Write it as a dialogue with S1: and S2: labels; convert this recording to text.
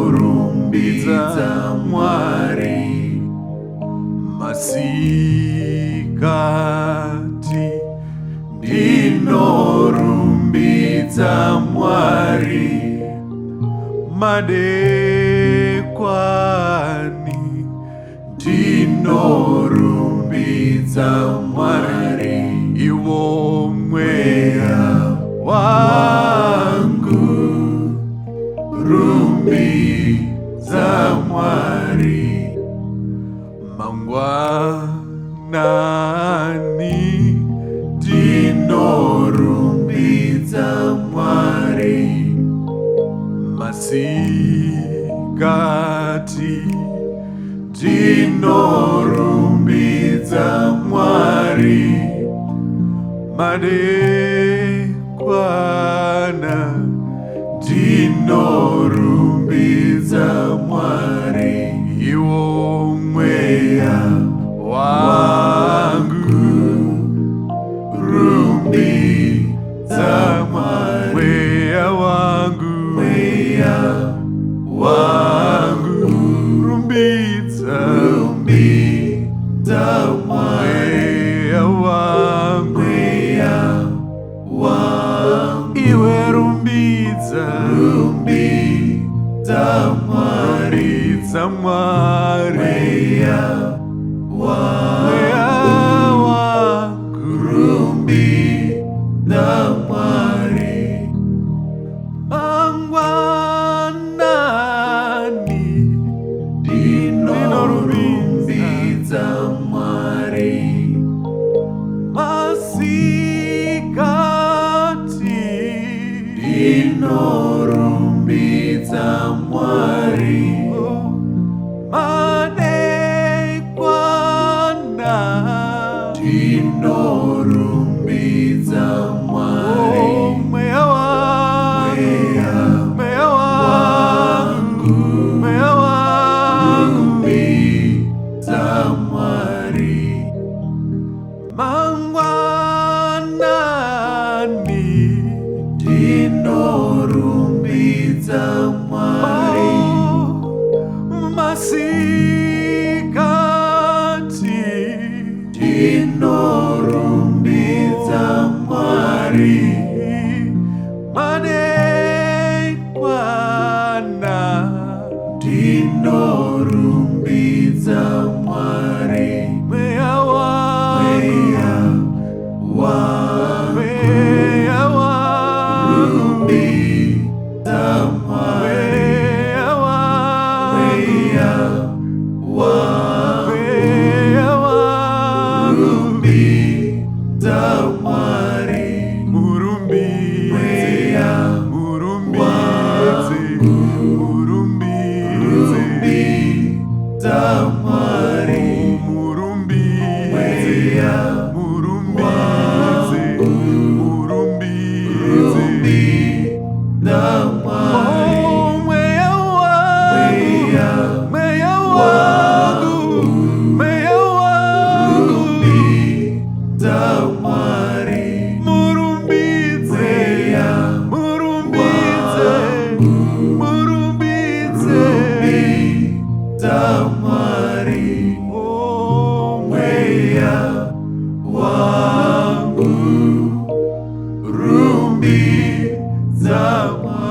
S1: ndinorumbidza Mwari. Masikati ndinorumbidza Mwari. Madekwani ndinorumbidza Mwari. Iwo mweya wangu, rumbidza Mwari. Mangwanani ndinorumbidza Mwari. Masikati ndinorumbidza Mwari. Madekwana ndinorumbidza Mwari. Iwo mweya wangu, rumbidza Mwari. Mweya wangu, mweya wangu, rumbidza Mwari. Mweya wangu, mweya wangu, iwe rumbidza Mwari. Mweya wangu, rumbidza Mwari. Mangwanani ndinorumbidza Mwari. Masikati ndinorumbidza Mwari. Madekwana ndinorumbidza Mwari. Mweya wangu, rumbidza Mwari. Mangwanani ndinorumbidza Mwari. Masikati ndinorumbidza Mwari. Madekwana ndinorumbidza Mwari. Mweya wangu, rumbidza Mwari. Mweya wangu, rumbidza Mwari. Murumbidze Mwari. Mweya wangu, rumbidza Mwari.